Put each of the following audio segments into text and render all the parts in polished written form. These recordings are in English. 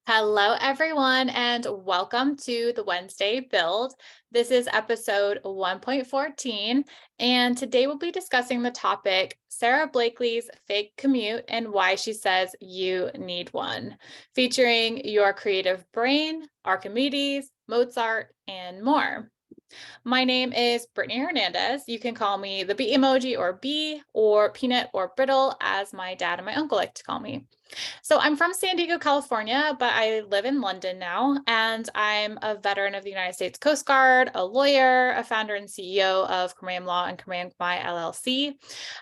Hello, everyone, and welcome to the Wednesday Build. This is episode 1.14, and today we'll be discussing the topic Sara Blakely's fake commute and why she says you need one, featuring your creative brain, Archimedes, Mozart, and more. My name is Brittany Hernandez. You can call me the bee emoji or bee or peanut or brittle, as my dad and my uncle like to call me. So I'm from San Diego, California, but I live in London now, and I'm a veteran of the United States Coast Guard, a lawyer, a founder and CEO of Commute Law and Commute My LLC.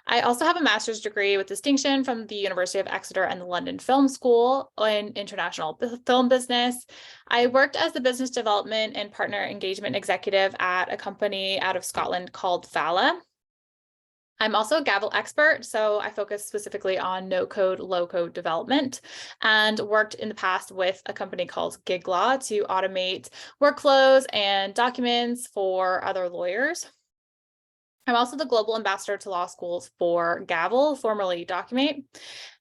I also have a master's degree with distinction from the University of Exeter and the London Film School in international film business. I worked as the business development and partner engagement executive at a company out of Scotland called Vala. I'm also a Gavel expert, so I focus specifically on no-code, low-code development, and worked in the past with a company called Gig Law to automate workflows and documents for other lawyers. I'm also the global ambassador to law schools for Gavel, formerly Documate,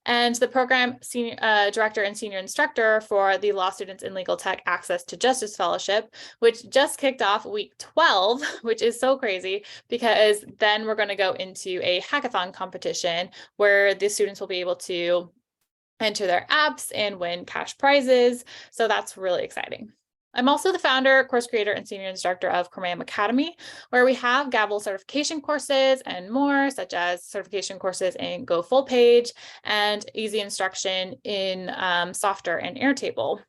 and the program senior director and senior instructor for the Law Students in Legal Tech Access to Justice Fellowship, which just kicked off week 12, which is so crazy because then we're going to go into a hackathon competition where the students will be able to enter their apps and win cash prizes. So that's really exciting. I'm also the founder, course creator, and senior instructor of Commute Academy, where we have Gavel certification courses and more, such as certification courses in Go Full Page and easy instruction in Software and Airtable.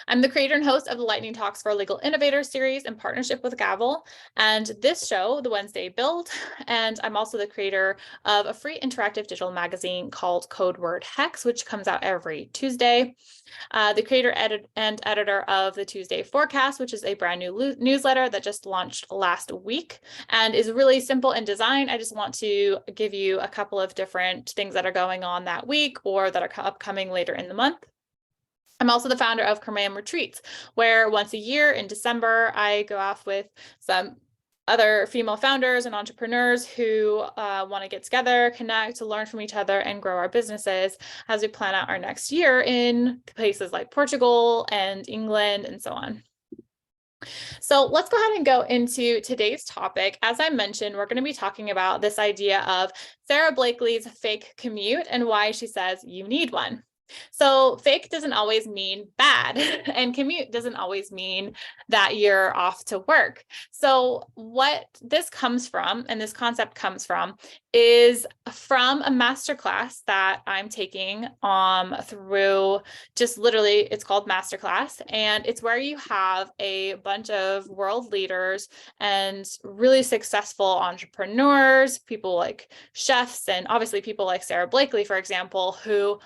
I'm the creator and host of the Lightning Talks for Legal Innovators series in partnership with Gavel and this show, The Wednesday Build. And I'm also the creator of a free interactive digital magazine called Code Word Hex, which comes out every Tuesday. The creator and editor of the Tuesday Forecast, which is a brand new newsletter that just launched last week and is really simple in design. I just want to give you a couple of different things that are going on that week or that are upcoming later in the month. I'm also the founder of Commute Retreats, where once a year in December, I go off with some other female founders and entrepreneurs who want to get together, connect, to learn from each other, and grow our businesses as we plan out our next year in places like Portugal and England and so on. So let's go ahead and go into today's topic. As I mentioned, we're going to be talking about this idea of Sara Blakely's fake commute and why she says you need one. So fake doesn't always mean bad, and commute doesn't always mean that you're off to work. So what this comes from, and this concept comes from, is from a masterclass that I'm taking through just literally, it's called Masterclass, and it's where you have a bunch of world leaders and really successful entrepreneurs, people like chefs, and obviously people like Sara Blakely, for example, who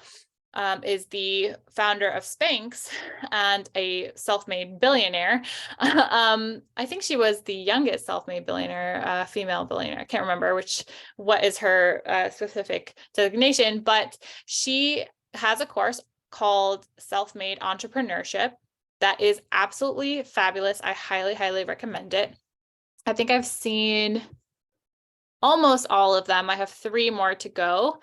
is the founder of Spanx and a self-made billionaire. I think she was the youngest self-made billionaire, female billionaire. I can't remember what is her specific designation, but she has a course called Self-Made Entrepreneurship that is absolutely fabulous. I highly, highly recommend it. I think I've seen almost all of them. I have 3 more to go.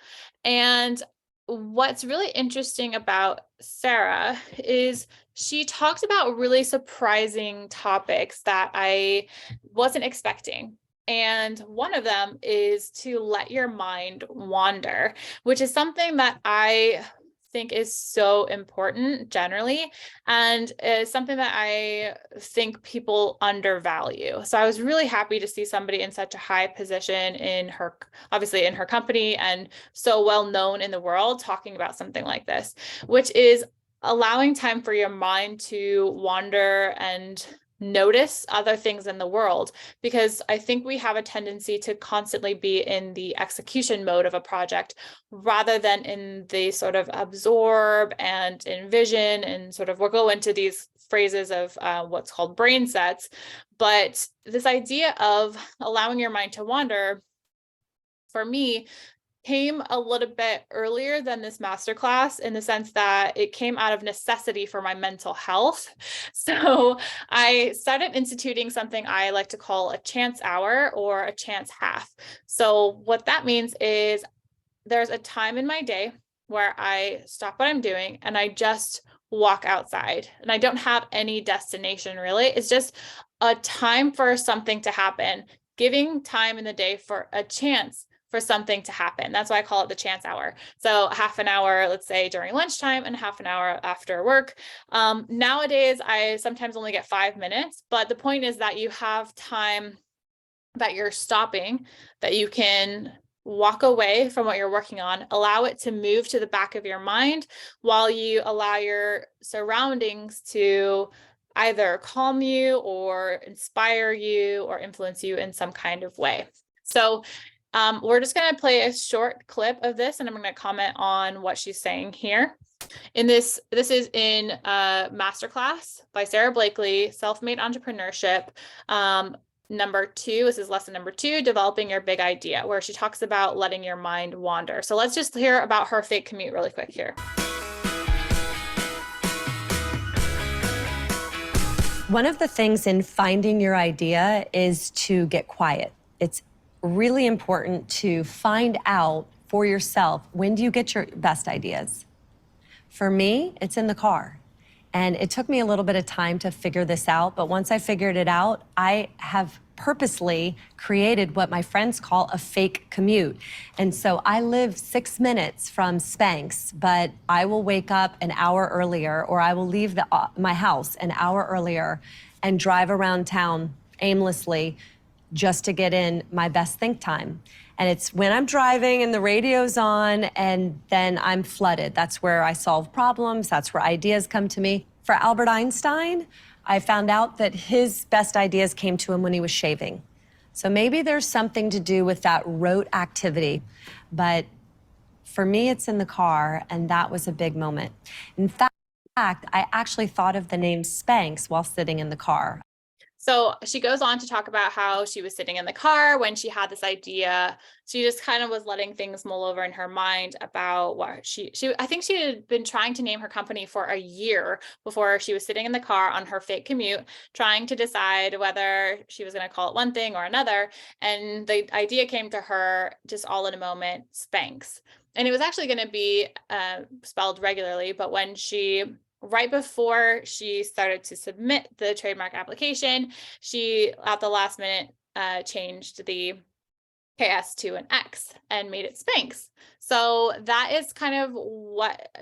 And what's really interesting about Sara is she talked about really surprising topics that I wasn't expecting. And one of them is to let your mind wander, which is something that I think is so important generally, and is something that I think people undervalue. So I was really happy to see somebody in such a high position obviously in her company and so well known in the world talking about something like this, which is allowing time for your mind to wander and notice other things in the world, because I think we have a tendency to constantly be in the execution mode of a project rather than in the sort of absorb and envision, and sort of we'll go into these phrases of what's called brain sets. But this idea of allowing your mind to wander, for me, came a little bit earlier than this masterclass, in the sense that it came out of necessity for my mental health. So I started instituting something I like to call a chance hour or a chance half. So what that means is there's a time in my day where I stop what I'm doing and I just walk outside, and I don't have any destination really. It's just a time for something to happen, giving time in the day for a chance for something to happen. That's why I call it the chance hour. So half an hour, let's say during lunchtime, and half an hour after work. Nowadays, I sometimes only get 5 minutes, but the point is that you have time that you're stopping, that you can walk away from what you're working on, allow it to move to the back of your mind while you allow your surroundings to either calm you or inspire you or influence you in some kind of way. So we're just going to play a short clip of this, and I'm going to comment on what she's saying here. This is in a masterclass by Sara Blakely, Self-Made Entrepreneurship. Number 2, this is lesson number 2, developing your big idea, where she talks about letting your mind wander. So let's just hear about her fake commute really quick here. One of the things in finding your idea is to get quiet. It's really important to find out for yourself, when do you get your best ideas? For me, it's in the car. And it took me a little bit of time to figure this out, but once I figured it out, I have purposely created what my friends call a fake commute. And so I live 6 minutes from Spanx, but I will wake up an hour earlier, or I will leave my house an hour earlier and drive around town aimlessly just to get in my best think time. And it's when I'm driving and the radio's on, and then I'm flooded. That's where I solve problems. That's where ideas come to me. For Albert Einstein, I found out that his best ideas came to him when he was shaving. So maybe there's something to do with that rote activity. But for me, it's in the car, and that was a big moment. In fact, I actually thought of the name Spanx while sitting in the car. So she goes on to talk about how she was sitting in the car when she had this idea. She just kind of was letting things mull over in her mind about what I think she had been trying to name her company for a year before she was sitting in the car on her fake commute, trying to decide whether she was going to call it one thing or another. And the idea came to her just all in a moment, Spanx. And it was actually going to be spelled regularly, but when right before she started to submit the trademark application, she, at the last minute, changed the KS to an X and made it Spanx. So that is kind of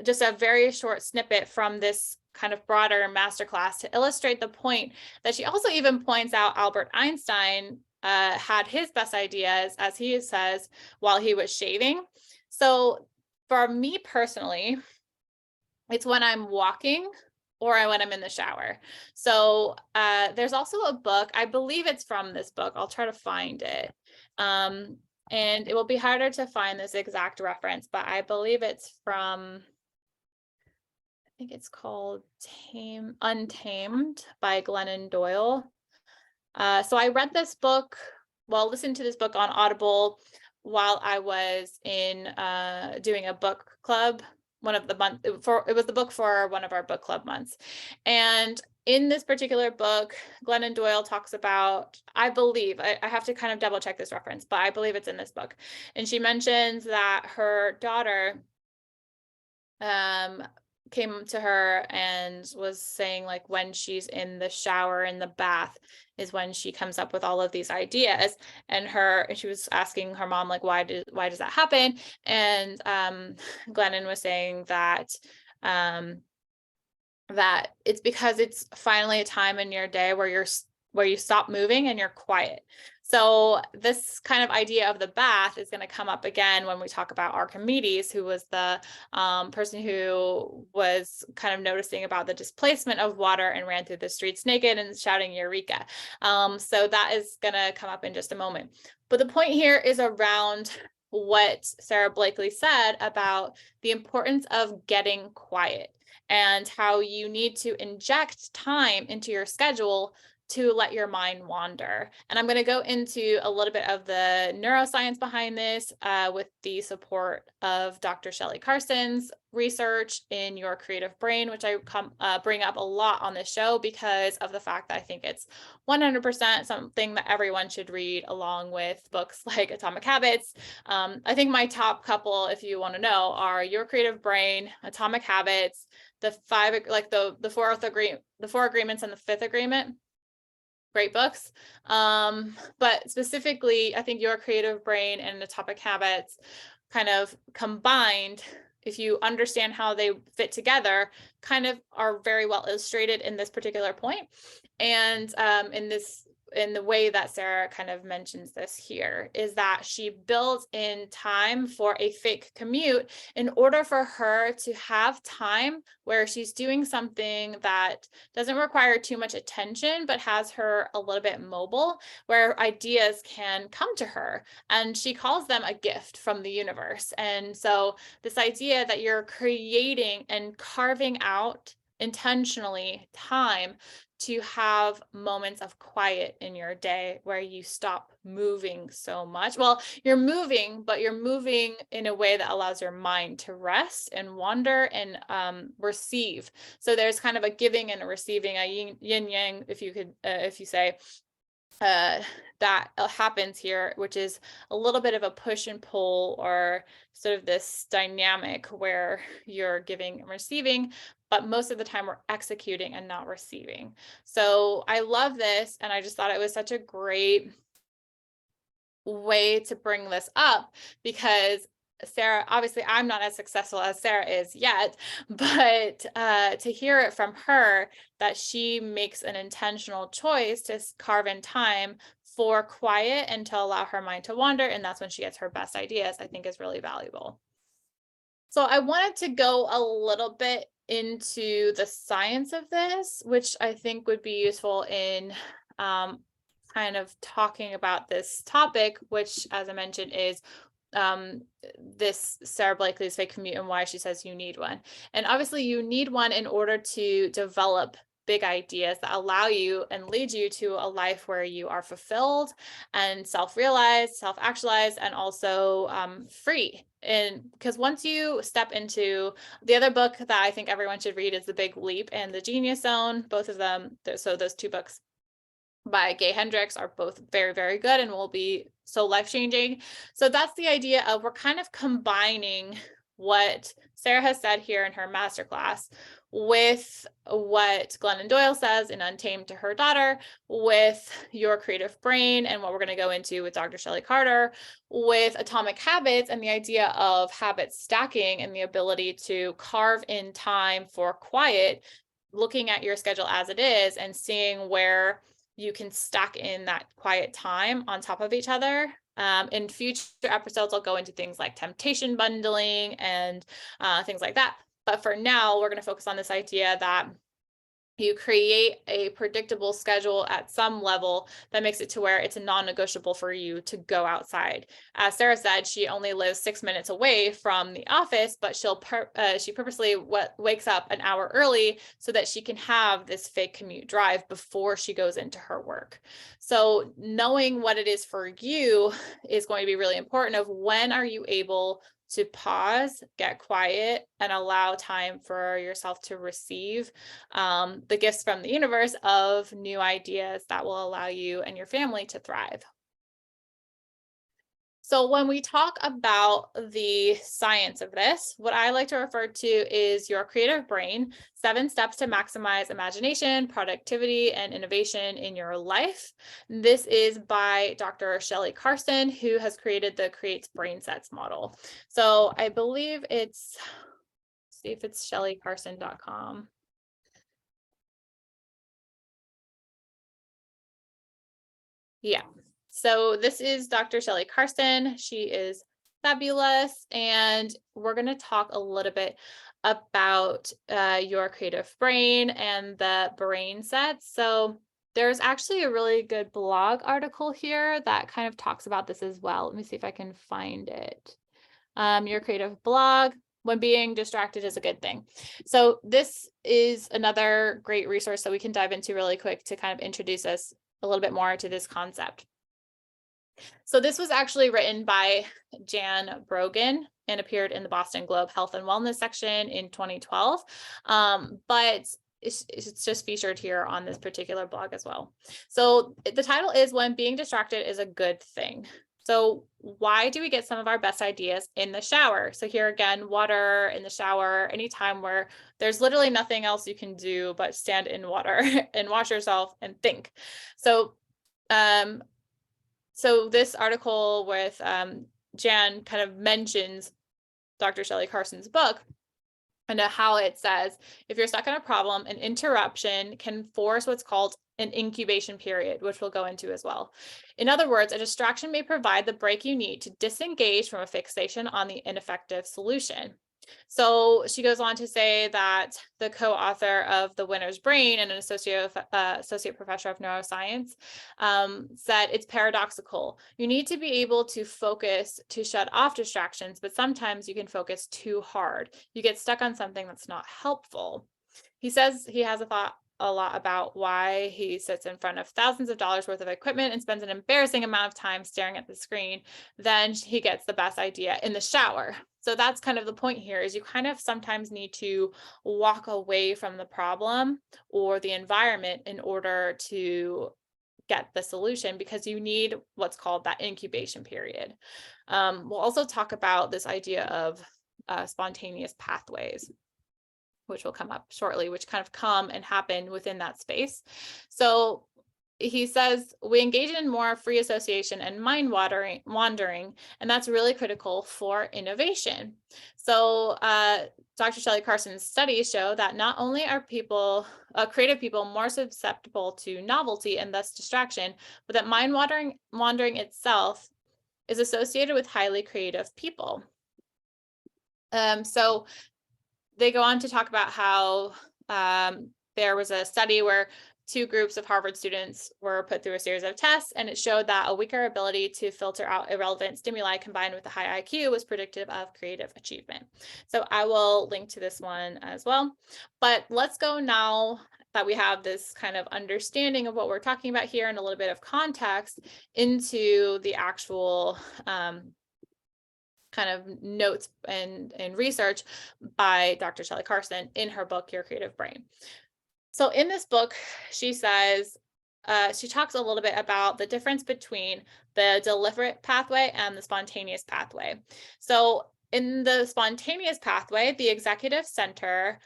just a very short snippet from this kind of broader masterclass to illustrate the point that she also even points out Albert Einstein had his best ideas, as he says, while he was shaving. So for me personally, it's when I'm walking or when I'm in the shower. So there's also a book, I believe it's from this book. I'll try to find it. And it will be harder to find this exact reference, but I believe it's from, I think it's called Untamed by Glennon Doyle. So I read this book, listened to this book on Audible while I was in doing a book club. It was the book for one of our book club months. And in this particular book, Glennon Doyle talks about, I believe, I have to kind of double check this reference, but I believe it's in this book. And she mentions that her daughter came to her and was saying, like, when she's in the shower, in the bath, is when she comes up with all of these ideas. And she was asking her mom, like, why does that happen? And Glennon was saying that that it's because it's finally a time in your day where you stop moving and you're quiet. So this kind of idea of the bath is going to come up again when we talk about Archimedes, who was the person who was kind of noticing about the displacement of water and ran through the streets naked and shouting Eureka. So that is going to come up in just a moment. But the point here is around what Sara Blakely said about the importance of getting quiet and how you need to inject time into your schedule to let your mind wander. And I'm going to go into a little bit of the neuroscience behind this with the support of Dr. Shelley Carson's research in Your Creative Brain, which I bring up a lot on this show because of the fact that I think it's 100% something that everyone should read, along with books like Atomic Habits. I think my top couple, if you want to know, are Your Creative Brain, Atomic Habits, the four agreements and the fifth agreement. Great books. But specifically, I think Your Creative Brain and Atomic Habits kind of combined, if you understand how they fit together, kind of are very well illustrated in this particular point. And in the way that Sara kind of mentions this here is that she builds in time for a fake commute in order for her to have time where she's doing something that doesn't require too much attention, but has her a little bit mobile, where ideas can come to her. And she calls them a gift from the universe. And so this idea that you're creating and carving out intentionally time to have moments of quiet in your day where you stop moving so much. Well, you're moving, but you're moving in a way that allows your mind to rest and wander and receive. So there's kind of a giving and a receiving, a yin yang, if you say, that happens here, which is a little bit of a push and pull, or sort of this dynamic where you're giving and receiving, but most of the time we're executing and not receiving. So I love this, and I just thought it was such a great way to bring this up, because Sara, obviously I'm not as successful as Sara is yet, but to hear it from her that she makes an intentional choice to carve in time for quiet and to allow her mind to wander, and that's when she gets her best ideas, I think is really valuable. So I wanted to go a little bit into the science of this, which I think would be useful in kind of talking about this topic, which, as I mentioned, is this Sara Blakely's fake commute and why she says you need one. And obviously you need one in order to develop big ideas that allow you and lead you to a life where you are fulfilled and self-realized, self-actualized, and also free. And because once you step into the other book that I think everyone should read is The Big Leap and The Genius Zone, both of them, so those two books by Gay Hendricks are both very, very good and will be so life-changing. So that's the idea of, we're kind of combining what Sara has said here in her masterclass with what Glennon Doyle says in Untamed to her daughter, with Your Creative Brain, and what we're going to go into with Dr. Shelley Carter, with Atomic Habits and the idea of habit stacking and the ability to carve in time for quiet, looking at your schedule as it is and seeing where you can stack in that quiet time on top of each other. In future episodes, I'll go into things like temptation bundling and things like that. But for now, we're going to focus on this idea that you create a predictable schedule at some level that makes it to where it's a non-negotiable for you to go outside. As Sara said, she only lives 6 minutes away from the office, but she purposely wakes up an hour early so that she can have this fake commute drive before she goes into her work. So knowing what it is for you is going to be really important, of when are you able to pause, get quiet, and allow time for yourself to receive the gifts from the universe of new ideas that will allow you and your family to thrive. So when we talk about the science of this, what I like to refer to is Your Creative Brain: 7 Steps to Maximize Imagination, Productivity, and Innovation in Your Life. This is by Dr. Shelley Carson, who has created the Creates Brain Sets model. So I believe it's, see if it's shelleycarson.com. Yeah. So this is Dr. Shelley Carson. She is fabulous. And we're going to talk a little bit about Your Creative Brain and the brain sets. So there's actually a really good blog article here that kind of talks about this as well. Let me see if I can find it. Your Creative blog. when being distracted is a good thing. So this is another great resource that we can dive into really quick to kind of introduce us a little bit more to this concept. So this was actually written by Jan Brogan and appeared in the Boston Globe Health and Wellness section in 2012. But it's just featured here on this particular blog as well. So the title is When Being Distracted is a Good Thing. So why do we get some of our best ideas in the shower? So here again, water in the shower, anytime where there's literally nothing else you can do but stand in water and wash yourself and think. So this article with Jan kind of mentions Dr. Shelley Carson's book and how it says, if you're stuck in a problem, an interruption can force what's called an incubation period, which we'll go into as well. In other words, a distraction may provide the break you need to disengage from a fixation on the ineffective solution. So she goes on to say that the co-author of The Winner's Brain and an associate professor of neuroscience said it's paradoxical. You need to be able to focus to shut off distractions, but sometimes you can focus too hard. You get stuck on something that's not helpful. He says he has a lot about why he sits in front of thousands of dollars worth of equipment and spends an embarrassing amount of time staring at the screen. Then he gets the best idea in the shower. So that's kind of the point here, is you kind of sometimes need to walk away from the problem or the environment in order to get the solution, because you need what's called that incubation period. We'll also talk about this idea of spontaneous pathways, which will come up shortly, which kind of come and happen within that space. So he says we engage in more free association and mind wandering, and that's really critical for innovation. So Dr. Shelley Carson's studies show that not only are creative people more susceptible to novelty and thus distraction, but that mind wandering itself is associated with highly creative people. So they go on to talk about how there was a study where two groups of Harvard students were put through a series of tests, and it showed that a weaker ability to filter out irrelevant stimuli combined with a high IQ was predictive of creative achievement. So I will link to this one as well. But let's go now that we have this kind of understanding of what we're talking about here and a little bit of context into the actual kind of notes and research by Dr. Shelley Carson in her book, Your Creative Brain. So in this book, she says, she talks a little bit about the difference between the deliberate pathway and the spontaneous pathway. So in the spontaneous pathway, the executive center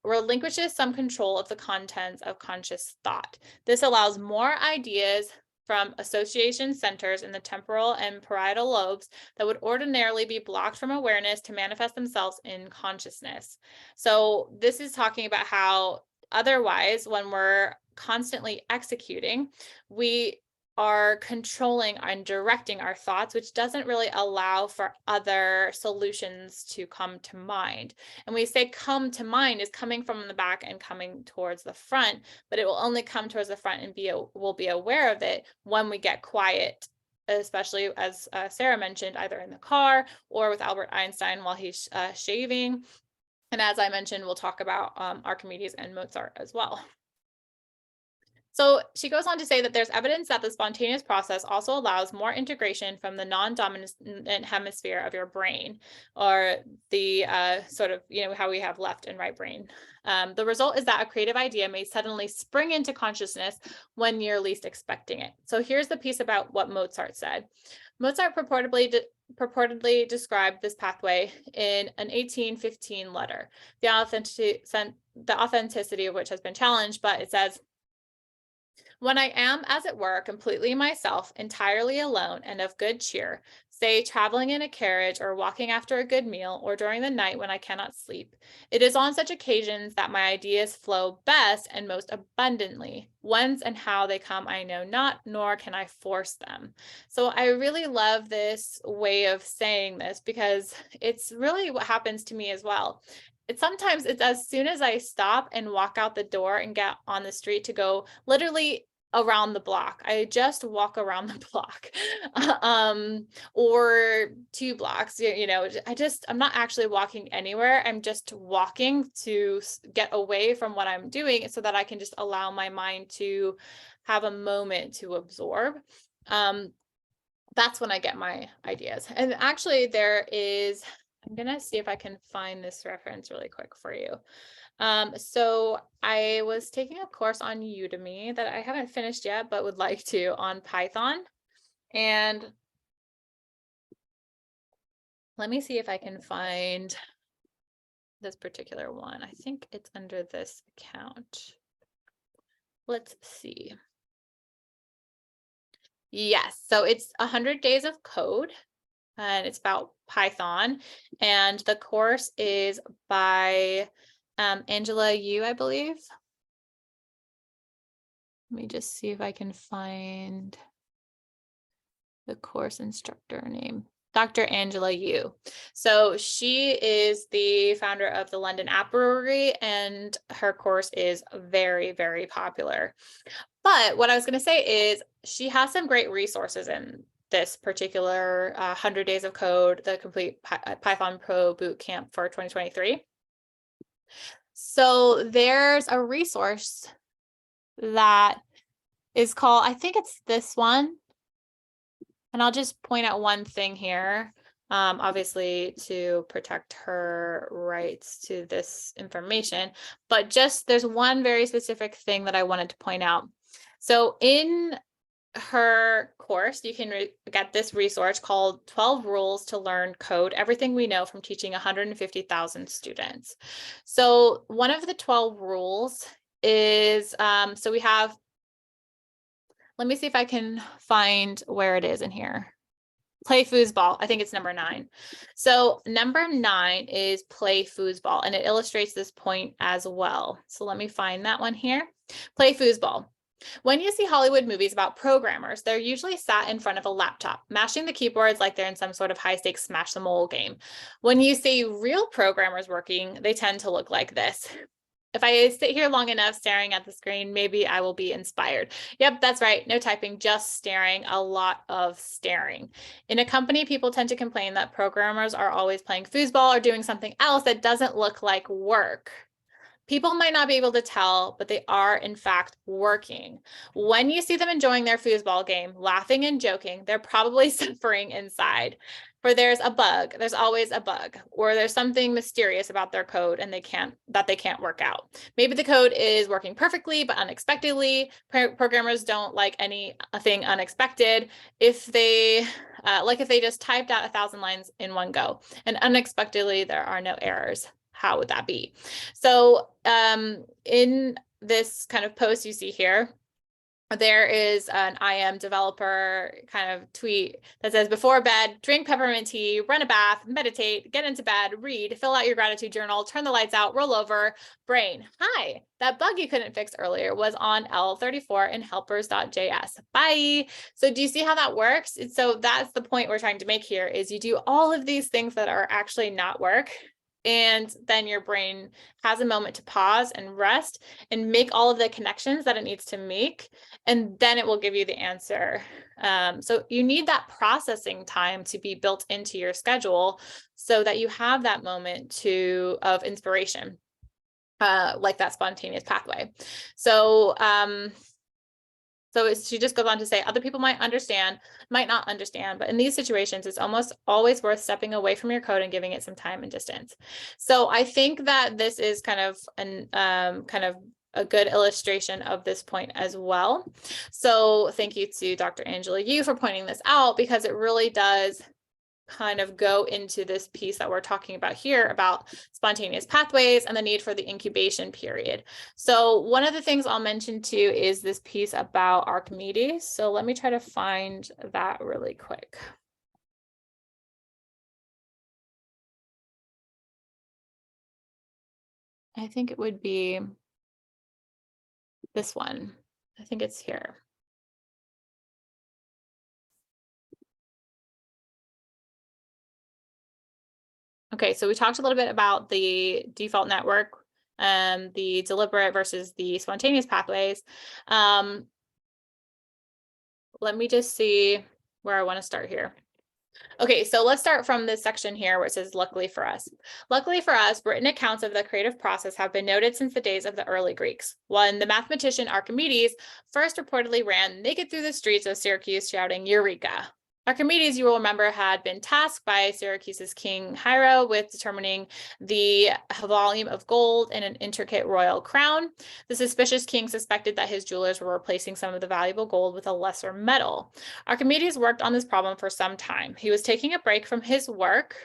relinquishes some control of the contents of conscious thought. This allows more ideas from association centers in the temporal and parietal lobes that would ordinarily be blocked from awareness to manifest themselves in consciousness. So this is talking about how otherwise, when we're constantly executing, we are controlling and directing our thoughts, which doesn't really allow for other solutions to come to mind. And we say come to mind is coming from the back and coming towards the front, but it will only come towards the front and we'll be aware of it when we get quiet, especially as Sara mentioned, either in the car or with Albert Einstein while he's shaving. And as I mentioned, we'll talk about Archimedes and Mozart as well. So she goes on to say that there's evidence that the spontaneous process also allows more integration from the non-dominant hemisphere of your brain, or the sort of, how we have left and right brain. The result is that a creative idea may suddenly spring into consciousness when you're least expecting it. So here's the piece about what Mozart said. Mozart purportedly described this pathway in an 1815 letter, the authenticity of which has been challenged, but it says, "When I am, as it were, completely myself, entirely alone and of good cheer, say traveling in a carriage or walking after a good meal or during the night when I cannot sleep, it is on such occasions that my ideas flow best and most abundantly. Whence and how they come I know not, nor can I force them." So I really love this way of saying this, because it's really what happens to me as well. Sometimes it's as soon as I stop and walk out the door and get on the street to go literally around the block. I just walk around the block, or 2 blocks. I'm not actually walking anywhere. I'm just walking to get away from what I'm doing so that I can just allow my mind to have a moment to absorb. That's when I get my ideas. And actually I'm gonna see if I can find this reference really quick for you. So I was taking a course on Udemy that I haven't finished yet, but would like to, on Python. And let me see if I can find this particular one. I think it's under this account. Let's see. Yes, so it's 100 Days of Code, and it's about Python. And the course is by Angela Yu, I believe. Let me just see if I can find the course instructor name. Dr. Angela Yu. So she is the founder of the London App Brewery, and her course is very, very popular. But what I was going to say is she has some great resources in this particular 100 Days of Code, the complete Python Pro Bootcamp for 2023. So there's a resource that is called, I think it's this one. And I'll just point out one thing here, obviously to protect her rights to this information, but just there's one very specific thing that I wanted to point out. So in her course, you can get this resource called 12 Rules to Learn Code, Everything We Know from Teaching 150,000 Students. So one of the 12 rules is, so we have, let me see if I can find where it is in here. Play foosball. I think it's number 9. So number 9 is play foosball, and it illustrates this point as well. So let me find that one here. Play foosball. When you see Hollywood movies about programmers, they're usually sat in front of a laptop, mashing the keyboards like they're in some sort of high-stakes smash the mole game. When you see real programmers working, they tend to look like this. If I sit here long enough staring at the screen, maybe I will be inspired. Yep, that's right. No typing, just staring, a lot of staring. In a company, people tend to complain that programmers are always playing foosball or doing something else that doesn't look like work. People might not be able to tell, but they are in fact working. When you see them enjoying their foosball game, laughing and joking, they're probably suffering inside. For there's a bug, there's always a bug, or there's something mysterious about their code and they can't work out. Maybe the code is working perfectly, but unexpectedly. Programmers don't like anything unexpected. If they just typed out 1,000 lines in one go, and unexpectedly there are no errors. How would that be? So in this kind of post you see here, there is an IM developer kind of tweet that says, before bed, drink peppermint tea, run a bath, meditate, get into bed, read, fill out your gratitude journal, turn the lights out, roll over, brain. Hi, that bug you couldn't fix earlier was on L34 in helpers.js. Bye. So do you see how that works? So that's the point we're trying to make here is you do all of these things that are actually not work. And then your brain has a moment to pause and rest and make all of the connections that it needs to make. And then it will give you the answer. So you need that processing time to be built into your schedule so that you have that moment of inspiration, like that spontaneous pathway. So she just goes on to say, other people might not understand, but in these situations, it's almost always worth stepping away from your code and giving it some time and distance. So I think that this is kind of a good illustration of this point as well. So thank you to Dr. Angela Yu for pointing this out, because it really does kind of go into this piece that we're talking about here about spontaneous pathways and the need for the incubation period. So one of the things I'll mention too is this piece about Archimedes. So let me try to find that really quick. I think it would be this one. I think it's here. Okay, so we talked a little bit about the default network, the deliberate versus the spontaneous pathways. let me just see where I want to start here. Okay, so let's start from this section here where it says, luckily for us. Luckily for us, written accounts of the creative process have been noted since the days of the early Greeks, when the mathematician Archimedes first reportedly ran naked through the streets of Syracuse shouting, Eureka. Archimedes, you will remember, had been tasked by Syracuse's king Hiero with determining the volume of gold in an intricate royal crown. The suspicious king suspected that his jewelers were replacing some of the valuable gold with a lesser metal. Archimedes worked on this problem for some time. He was taking a break from his work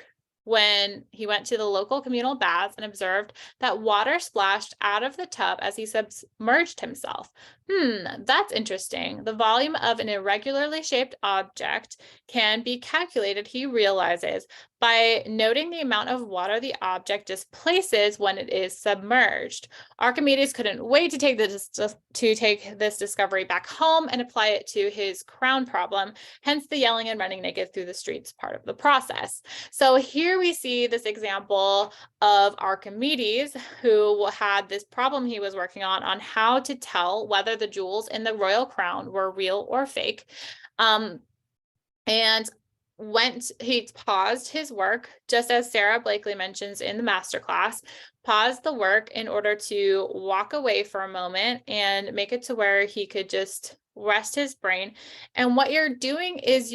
when he went to the local communal baths and observed that water splashed out of the tub as he submerged himself. That's interesting. The volume of an irregularly shaped object can be calculated, he realizes, by noting the amount of water the object displaces when it is submerged. Archimedes couldn't wait to take this discovery back home and apply it to his crown problem, hence the yelling and running naked through the streets part of the process. So here we see this example of Archimedes, who had this problem he was working on how to tell whether the jewels in the royal crown were real or fake. And he paused his work, just as Sara Blakely mentions in the masterclass, paused the work in order to walk away for a moment and make it to where he could just rest his brain. And what you're doing is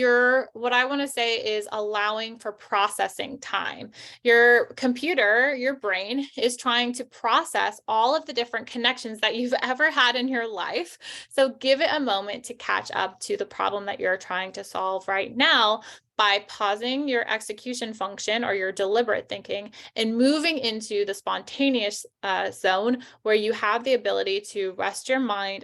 what I want to say is allowing for processing time. Your computer, your brain, is trying to process all of the different connections that you've ever had in your life. So give it a moment to catch up to the problem that you're trying to solve right now by pausing your execution function or your deliberate thinking and moving into the spontaneous zone where you have the ability to rest your mind,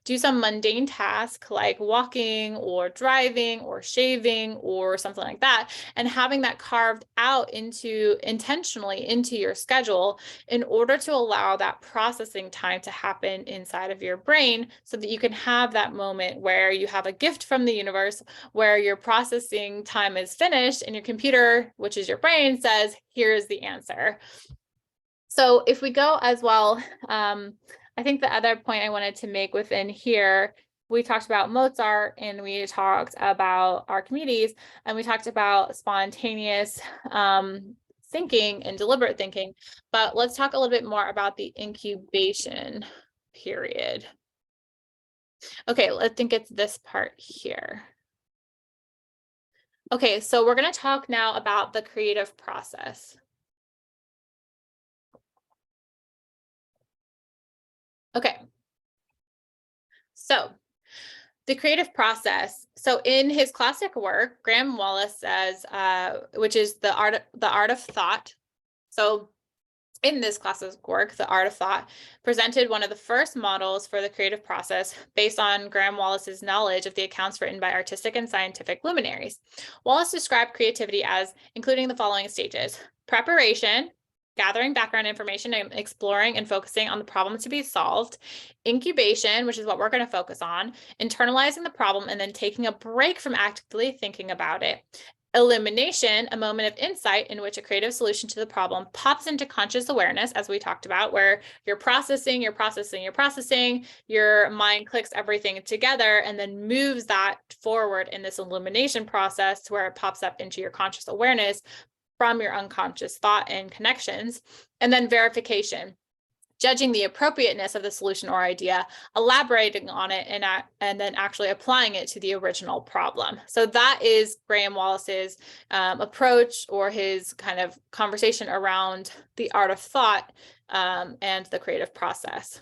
do some mundane task like walking or driving or shaving or something like that, and having that carved out intentionally into your schedule in order to allow that processing time to happen inside of your brain so that you can have that moment where you have a gift from the universe where your processing time is finished and your computer, which is your brain, says, here's the answer. So if we go as well, I think the other point I wanted to make within here, we talked about Mozart and we talked about Archimedes and we talked about spontaneous thinking and deliberate thinking, but let's talk a little bit more about the incubation period. Okay, I think it's this part here. Okay, so we're going to talk now about the creative process. Okay, so the creative process. So in his classic work, Graham Wallas says, which is the art of thought. So in this classic work, The Art of Thought, presented one of the first models for the creative process based on Graham Wallas's knowledge of the accounts written by artistic and scientific luminaries. Wallas described creativity as including the following stages: preparation, gathering background information and exploring and focusing on the problem to be solved; incubation, which is what we're going to focus on, internalizing the problem and then taking a break from actively thinking about it; elimination, a moment of insight in which a creative solution to the problem pops into conscious awareness, as we talked about, where you're processing, your mind clicks everything together and then moves that forward in this elimination process to where it pops up into your conscious awareness from your unconscious thought and connections; and then verification, judging the appropriateness of the solution or idea, elaborating on it, and then actually applying it to the original problem. So that is Graham Wallas's approach, or his kind of conversation around the art of thought and the creative process.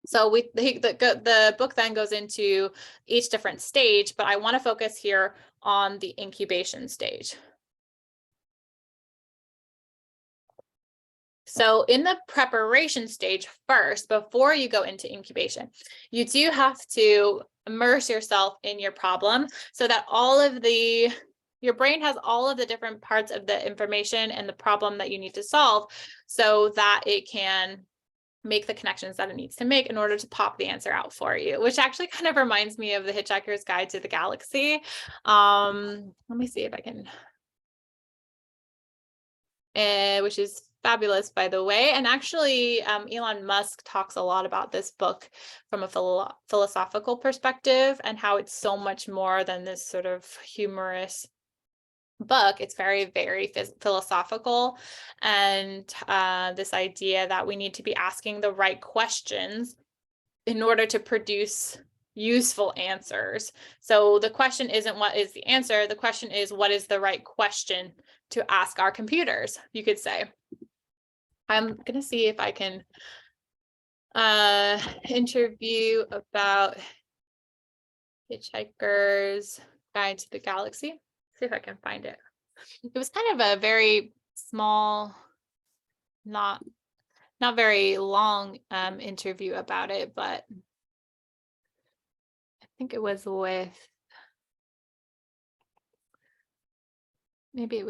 So the book then goes into each different stage, but I want to focus here on the incubation stage. So in the preparation stage first, before you go into incubation, you do have to immerse yourself in your problem so that your brain has all of the different parts of the information and the problem that you need to solve so that it can make the connections that it needs to make in order to pop the answer out for you, which actually kind of reminds me of the Hitchhiker's Guide to the Galaxy. Let me see if I can. which is fabulous, by the way. And actually, Elon Musk talks a lot about this book from a philosophical perspective and how it's so much more than this sort of humorous book. It's very, very philosophical, and this idea that we need to be asking the right questions in order to produce useful answers. So the question isn't what is the answer, the question is what is the right question to ask our computers, you could say. I'm gonna see if I can interview about Hitchhiker's Guide to the Galaxy. See if I can find it. It was kind of a very small, not very long interview about it, but I think it was with, maybe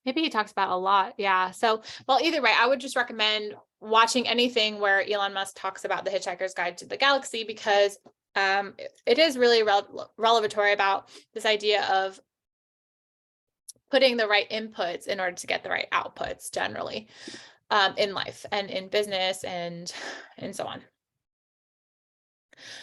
he talks about a lot. Yeah. So, well, either way, I would just recommend watching anything where Elon Musk talks about the Hitchhiker's Guide to the Galaxy, because it is really revelatory about this idea of putting the right inputs in order to get the right outputs generally in life and in business and so on.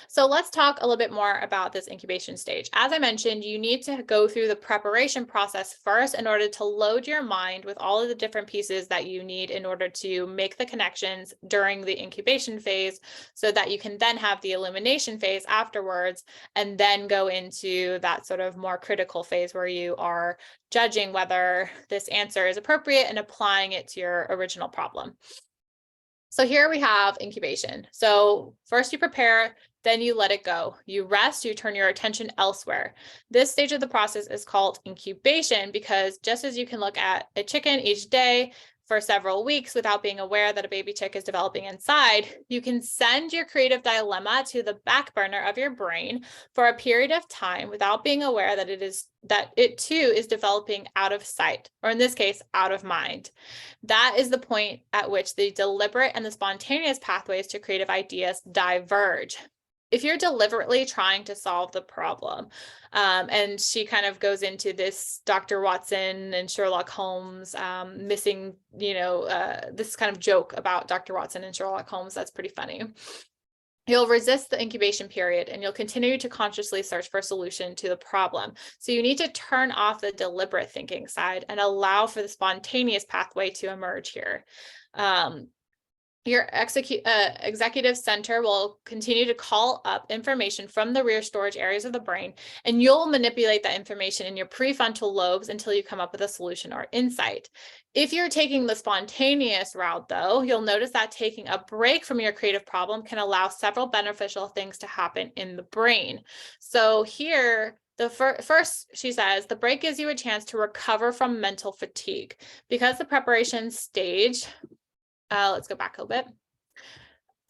So let's talk a little bit more about this incubation stage. As I mentioned, you need to go through the preparation process first in order to load your mind with all of the different pieces that you need in order to make the connections during the incubation phase, so that you can then have the illumination phase afterwards, and then go into that sort of more critical phase where you are judging whether this answer is appropriate and applying it to your original problem. So here we have incubation. So first you prepare, then you let it go. You rest, you turn your attention elsewhere. This stage of the process is called incubation, because just as you can look at a chicken each day for several weeks without being aware that a baby chick is developing inside, you can send your creative dilemma to the back burner of your brain for a period of time without being aware that it too is developing out of sight, or in this case, out of mind. That is the point at which the deliberate and the spontaneous pathways to creative ideas diverge. If you're deliberately trying to solve the problem, and she kind of goes into this Dr. Watson and Sherlock Holmes missing, this kind of joke about Dr. Watson and Sherlock Holmes, that's pretty funny. You'll resist the incubation period and you'll continue to consciously search for a solution to the problem. So you need to turn off the deliberate thinking side and allow for the spontaneous pathway to emerge here. Your executive center will continue to call up information from the rear storage areas of the brain, and you'll manipulate that information in your prefrontal lobes until you come up with a solution or insight. If you're taking the spontaneous route, though, you'll notice that taking a break from your creative problem can allow several beneficial things to happen in the brain. So here, the first, she says, the break gives you a chance to recover from mental fatigue. Because the preparation stage, let's go back a little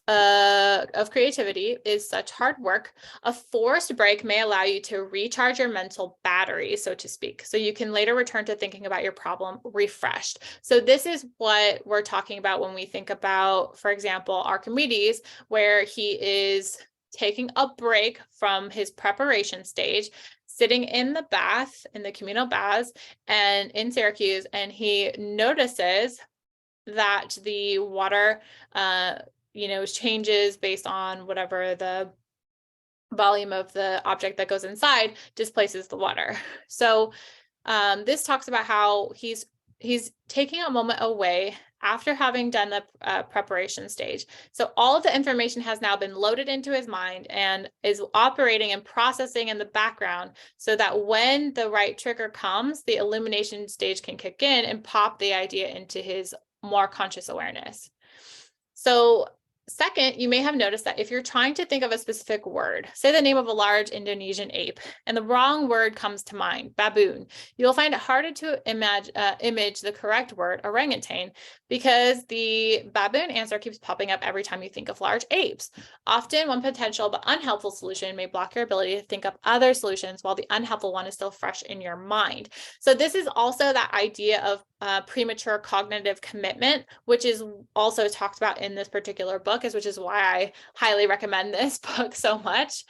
bit, of creativity is such hard work, a forced break may allow you to recharge your mental battery, so to speak, so you can later return to thinking about your problem refreshed. So this is what we're talking about when we think about, for example, Archimedes, where he is taking a break from his preparation stage, sitting in the bath, in the communal baths and in Syracuse, and he notices that the water, changes based on whatever the volume of the object that goes inside displaces the water. So this talks about how he's taking a moment away after having done the preparation stage. So all of the information has now been loaded into his mind and is operating and processing in the background, so that when the right trigger comes, the illumination stage can kick in and pop the idea into his more conscious awareness. So second, you may have noticed that if you're trying to think of a specific word, say the name of a large Indonesian ape, and the wrong word comes to mind, baboon, you'll find it harder to image the correct word, orangutan, because the baboon answer keeps popping up every time you think of large apes. Often, one potential but unhelpful solution may block your ability to think of other solutions while the unhelpful one is still fresh in your mind. So this is also that idea of premature cognitive commitment, which is also talked about in this particular book, which is why I highly recommend this book so much.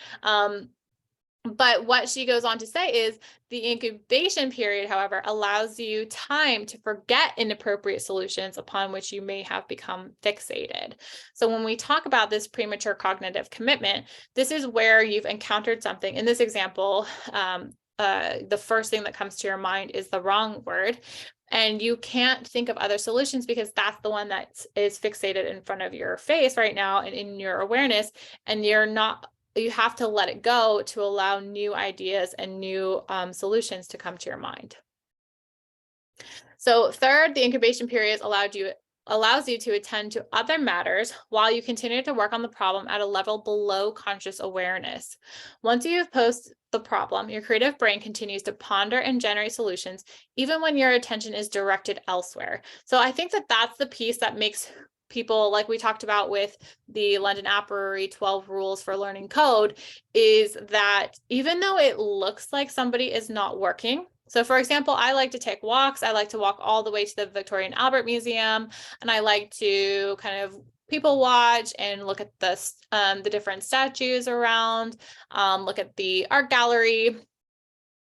But what she goes on to say is the incubation period, however, allows you time to forget inappropriate solutions upon which you may have become fixated. So when we talk about this premature cognitive commitment, this is where you've encountered something. In this example, the first thing that comes to your mind is the wrong word. And you can't think of other solutions because that's the one that is fixated in front of your face right now and in your awareness. And you have to let it go to allow new ideas and new solutions to come to your mind. So third, the incubation period allows you to attend to other matters while you continue to work on the problem at a level below conscious awareness. Once you've posed the problem, your creative brain continues to ponder and generate solutions, even when your attention is directed elsewhere. So I think that that's the piece that makes people, like we talked about with the London Apiary 12 rules for learning code, is that even though it looks like somebody is not working, so for example, I like to take walks. I like to walk all the way to the Victoria and Albert Museum, and I like to kind of people watch and look at the different statues around, look at the art gallery.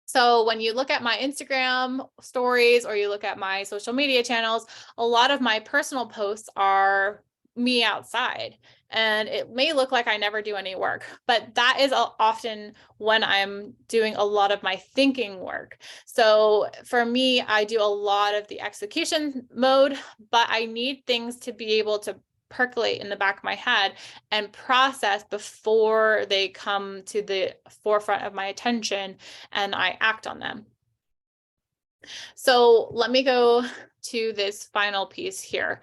So when you look at my Instagram stories or you look at my social media channels, a lot of my personal posts are me outside. And it may look like I never do any work, but that is often when I'm doing a lot of my thinking work. So for me, I do a lot of the execution mode, but I need things to be able to percolate in the back of my head and process before they come to the forefront of my attention and I act on them. So let me go to this final piece here.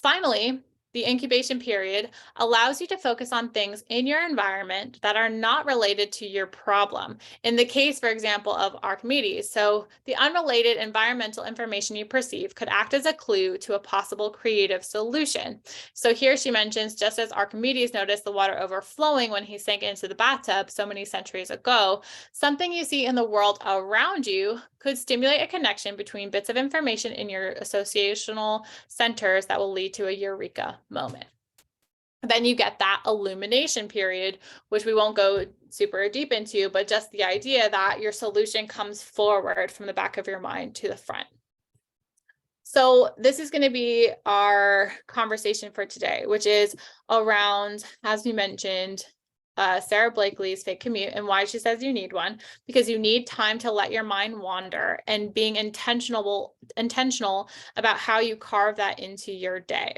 Finally, the incubation period allows you to focus on things in your environment that are not related to your problem. In the case, for example, of Archimedes, so the unrelated environmental information you perceive could act as a clue to a possible creative solution. So here she mentions, just as Archimedes noticed the water overflowing when he sank into the bathtub so many centuries ago, something you see in the world around you could stimulate a connection between bits of information in your associational centers that will lead to a eureka moment. Then you get that illumination period, which we won't go super deep into, but just the idea that your solution comes forward from the back of your mind to the front. So this is going to be our conversation for today, which is around, as we mentioned, Sara Blakely's fake commute and why she says you need one, because you need time to let your mind wander and being intentional about how you carve that into your day.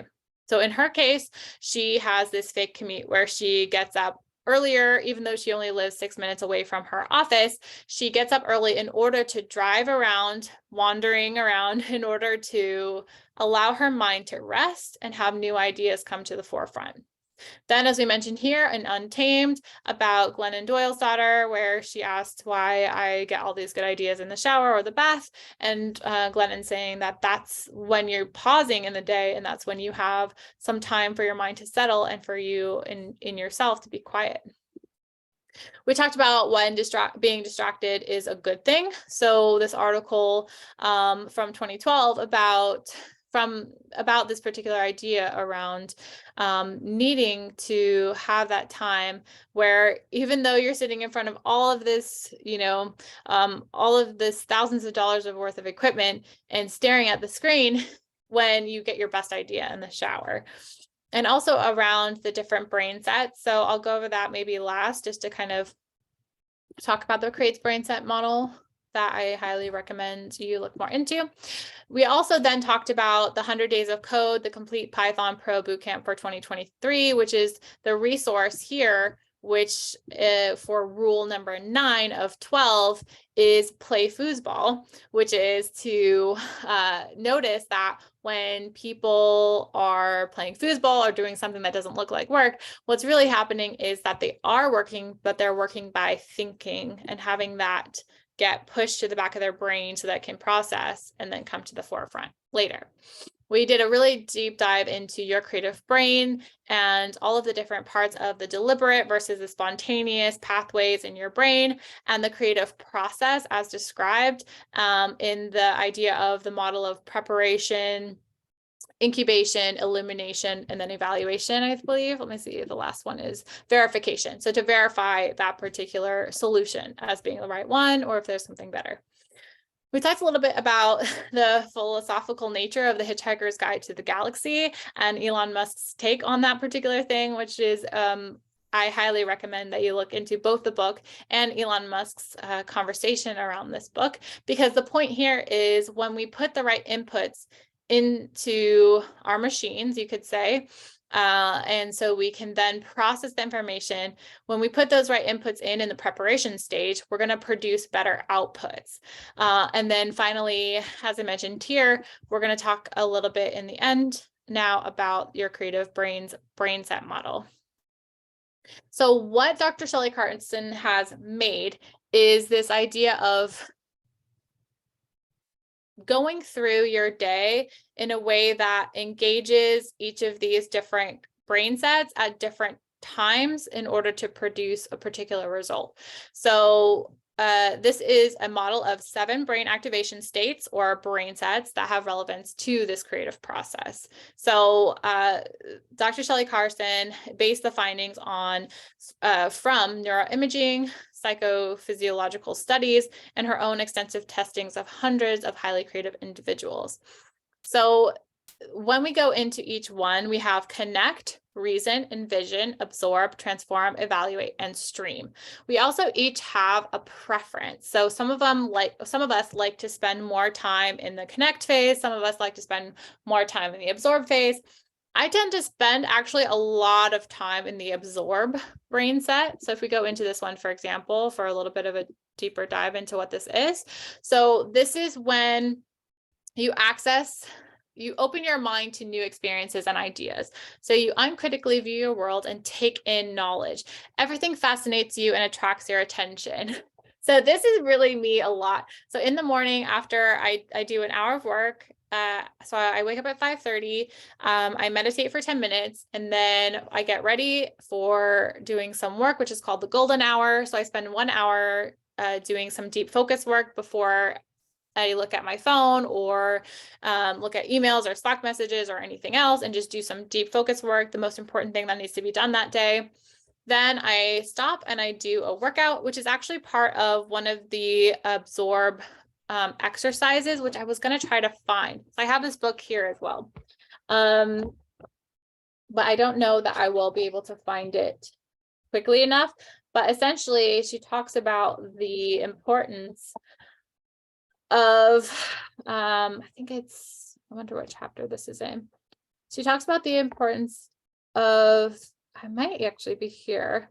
So in her case, she has this fake commute where she gets up earlier, even though she only lives 6 minutes away from her office. She gets up early in order to drive around, wandering around, in order to allow her mind to rest and have new ideas come to the forefront. Then, as we mentioned here, in Untamed, about Glennon Doyle's daughter, where she asked why I get all these good ideas in the shower or the bath, and Glennon saying that that's when you're pausing in the day, and that's when you have some time for your mind to settle and for you in yourself to be quiet. We talked about when being distracted is a good thing. So this article from 2012 about this particular idea around needing to have that time where even though you're sitting in front of all of this, all of this thousands of dollars worth of equipment and staring at the screen, when you get your best idea in the shower. And also around the different brain sets. So I'll go over that maybe last, just to kind of talk about the Creates brain set model that I highly recommend you look more into. We also then talked about the 100 Days of Code, the Complete Python Pro Bootcamp for 2023, which is the resource here, which for rule number 9 of 12 is play foosball, which is to notice that when people are playing foosball or doing something that doesn't look like work, what's really happening is that they are working, but they're working by thinking and having that get pushed to the back of their brain so that it can process and then come to the forefront later. We did a really deep dive into your creative brain and all of the different parts of the deliberate versus the spontaneous pathways in your brain and the creative process as described in the idea of the model of preparation, incubation, illumination, and then evaluation, I believe. Let me see, the last one is verification. So to verify that particular solution as being the right one, or if there's something better. We talked a little bit about the philosophical nature of the Hitchhiker's Guide to the Galaxy and Elon Musk's take on that particular thing, which is I highly recommend that you look into both the book and Elon Musk's conversation around this book, because the point here is when we put the right inputs into our machines, you could say, and so we can then process the information. When we put those right inputs in the preparation stage, we're going to produce better outputs. And then finally, as I mentioned here, we're going to talk a little bit in the end now about your creative brain's brain set model. So what Dr. Shelley Carson has made is this idea of going through your day in a way that engages each of these different brain sets at different times in order to produce a particular result. So this is a model of 7 brain activation states or brain sets that have relevance to this creative process. So Dr. Shelley Carson based the findings on from neuroimaging, psychophysiological studies, and her own extensive testings of hundreds of highly creative individuals. So when we go into each one, we have connect, reason, envision, absorb, transform, evaluate, and stream. We also each have a preference. So some of us like to spend more time in the connect phase. Some of us like to spend more time in the absorb phase. I tend to spend actually a lot of time in the absorb brain set. So if we go into this one, for example, for a little bit of a deeper dive into what this is. So this is when you open your mind to new experiences and ideas. So you uncritically view your world and take in knowledge. Everything fascinates you and attracts your attention. So this is really me a lot. So in the morning after I do an hour of work, so I wake up at 5:30, I meditate for 10 minutes, and then I get ready for doing some work, which is called the golden hour. So I spend 1 hour doing some deep focus work before I look at my phone or look at emails or Slack messages or anything else, and just do some deep focus work, the most important thing that needs to be done that day. Then I stop and I do a workout, which is actually part of one of the absorb exercises, which I was going to try to find. So I have this book here as well. But I don't know that I will be able to find it quickly enough. But essentially, she talks about the importance of, I wonder what chapter this is in. She talks about the importance of, I might actually be here.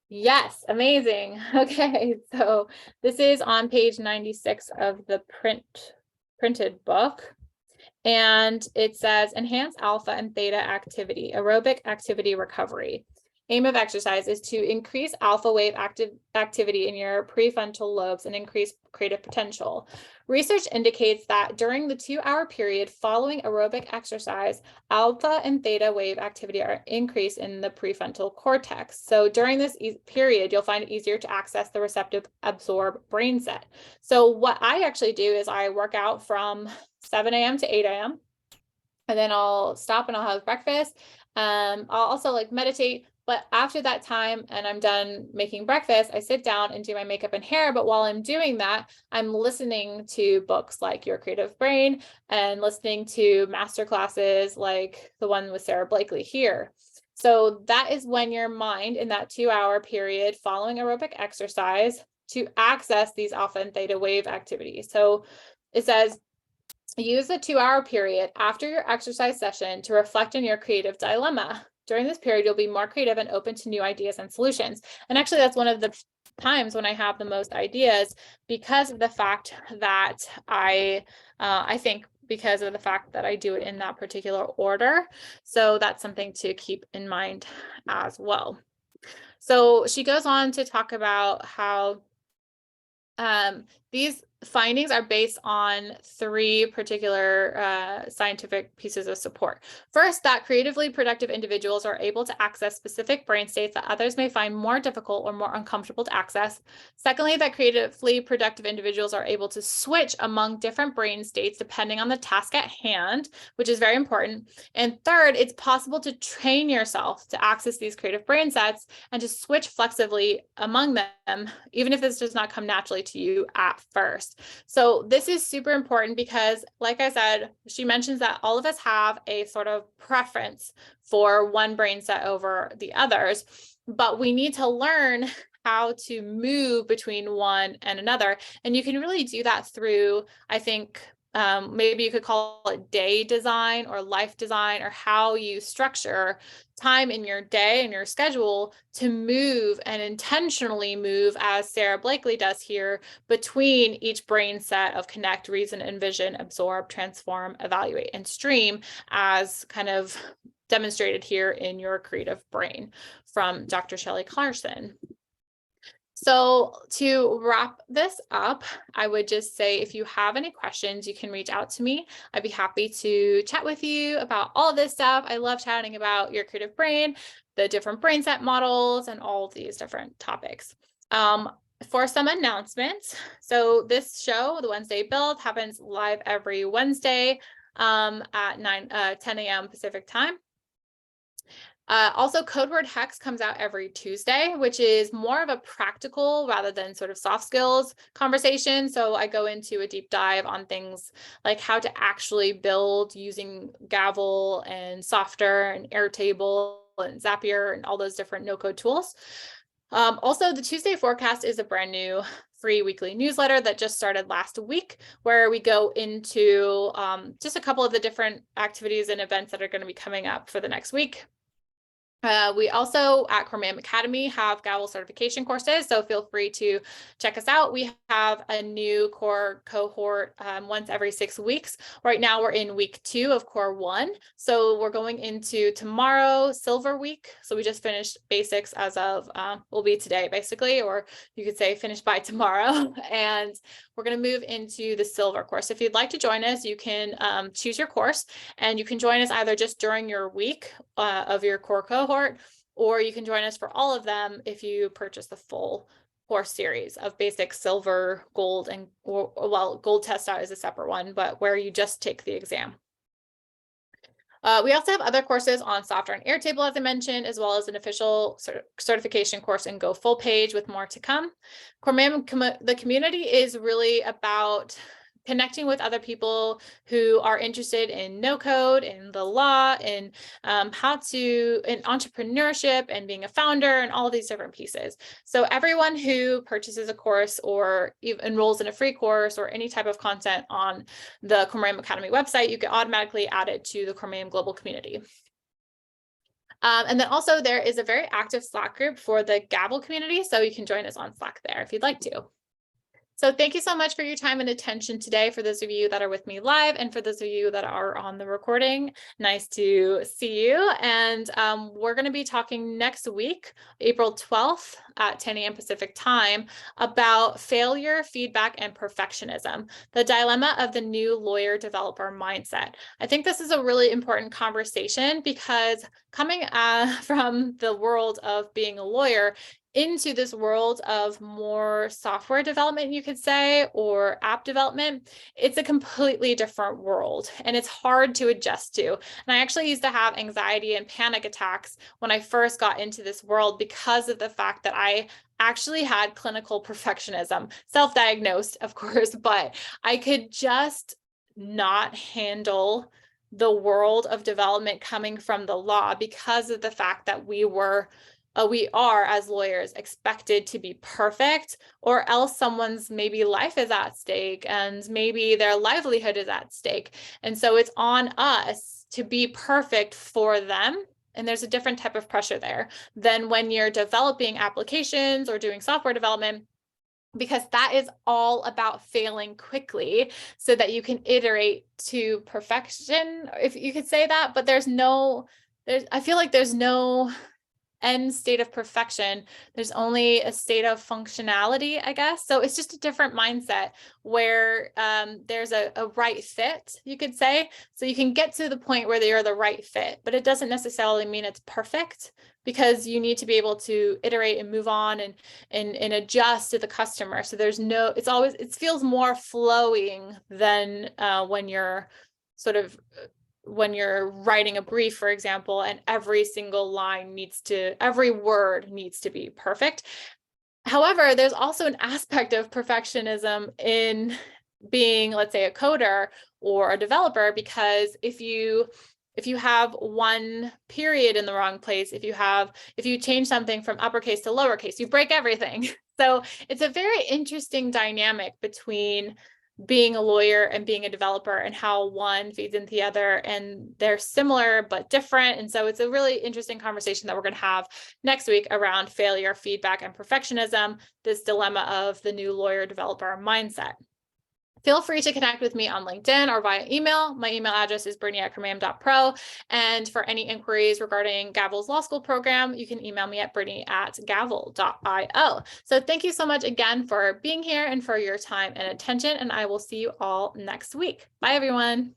Yes, amazing. Okay, so this is on page 96 of the printed book. And it says enhance alpha and theta activity, aerobic activity recovery. Aim of exercise is to increase alpha wave activity in your prefrontal lobes and increase creative potential. Research indicates that during the 2-hour period following aerobic exercise, alpha and theta wave activity are increased in the prefrontal cortex. So during this period, you'll find it easier to access the receptive absorb brain set. So what I actually do is I work out from 7 a.m. to 8 a.m. and then I'll stop and I'll have breakfast. I'll also meditate. But after that time and I'm done making breakfast, I sit down and do my makeup and hair. But while I'm doing that, I'm listening to books like Your Creative Brain and listening to master classes like the one with Sara Blakely here. So that is when your mind in that 2-hour period following aerobic exercise to access these alpha and theta wave activities. So it says, use the 2-hour period after your exercise session to reflect on your creative dilemma. During this period, you'll be more creative and open to new ideas and solutions. And actually, that's one of the times when I have the most ideas because of the fact that I think because of the fact that I do it in that particular order. So that's something to keep in mind as well. So she goes on to talk about how These findings are based on three particular scientific pieces of support. First, that creatively productive individuals are able to access specific brain states that others may find more difficult or more uncomfortable to access. Secondly, that creatively productive individuals are able to switch among different brain states depending on the task at hand, which is very important. And third, it's possible to train yourself to access these creative brain sets and to switch flexibly among them, even if this does not come naturally to you at first. So this is super important because, like I said, she mentions that all of us have a sort of preference for one brain set over the others, but we need to learn how to move between one and another. And you can really do that through, I think, maybe you could call it day design or life design, or how you structure time in your day and your schedule to move and intentionally move, as Sara Blakely does here, between each brain set of connect, reason, envision, absorb, transform, evaluate, and stream, as kind of demonstrated here in your creative brain from Dr. Shelley Clarkson. So to wrap this up, I would just say, if you have any questions, you can reach out to me. I'd be happy to chat with you about all of this stuff. I love chatting about your creative brain, the different brain set models, and all of these different topics. For some announcements, so this show, the Wednesday Build, happens live every Wednesday at 10 a.m. Pacific time. Also, Code Word Hex comes out every Tuesday, which is more of a practical rather than sort of soft skills conversation. So I go into a deep dive on things like how to actually build using Gavel and Softer and Airtable and Zapier and all those different no-code tools. Also, the Tuesday Forecast is a brand new free weekly newsletter that just started last week, where we go into just a couple of the different activities and events that are going to be coming up for the next week. We also at Commute Academy have Gavel certification courses, so feel free to check us out. We have a new core cohort once every 6 weeks. Right now we're in week 2 of core 1. So we're going into tomorrow, Silver Week. So we just finished basics as of, will be today basically, or you could say finished by tomorrow. And we're going to move into the Silver course. If you'd like to join us, you can choose your course, and you can join us either just during your week of your core cohort, or you can join us for all of them if you purchase the full course series of basic, silver, gold, and well, gold test out is a separate one, but where you just take the exam. We also have other courses on Software and Airtable, as I mentioned, as well as an official certification course in Go Full Page with more to come. The community is really about connecting with other people who are interested in no code, in the law, in in entrepreneurship and being a founder and all of these different pieces. So everyone who purchases a course or enrolls in a free course or any type of content on the Commute Academy website, you get automatically added to the Commute Global community. And then also there is a very active Slack group for the Gavel community, so you can join us on Slack there if you'd like to. So thank you so much for your time and attention today, for those of you that are with me live, and for those of you that are on the recording. Nice to see you. And we're going to be talking next week, April 12th at 10 a.m. Pacific time, about failure, feedback, and perfectionism, the dilemma of the new lawyer developer mindset. I think this is a really important conversation because coming from the world of being a lawyer into this world of more software development, you could say, or app development, it's a completely different world and it's hard to adjust to. And I actually used to have anxiety and panic attacks when I first got into this world because of the fact that I actually had clinical perfectionism, self-diagnosed, of course, but I could just not handle the world of development coming from the law because of the fact that we are, as lawyers, expected to be perfect, or else someone's maybe life is at stake and maybe their livelihood is at stake. And so it's on us to be perfect for them. And there's a different type of pressure there than when you're developing applications or doing software development, because that is all about failing quickly so that you can iterate to perfection, if you could say that. But I feel like there's no end state of perfection. There's only a state of functionality, I guess. So it's just a different mindset where there's a right fit, you could say. So you can get to the point where you're the right fit, but it doesn't necessarily mean it's perfect, because you need to be able to iterate and move on and adjust to the customer. So it feels more flowing than when you're sort of when you're writing a brief, for example, and every word needs to be perfect. However, there's also an aspect of perfectionism in being, let's say, a coder or a developer, because if you have one period in the wrong place, if you change something from uppercase to lowercase, you break everything. So it's a very interesting dynamic between being a lawyer and being a developer, and how one feeds into the other, and they're similar but different. And so it's a really interesting conversation that we're going to have next week around failure, feedback, and perfectionism, this dilemma of the new lawyer developer mindset. Feel free to connect with me on LinkedIn or via email. My email address is brittany@cramam.pro. And for any inquiries regarding Gavel's law school program, you can email me at brittany@gavel.io. So thank you so much again for being here and for your time and attention. And I will see you all next week. Bye, everyone.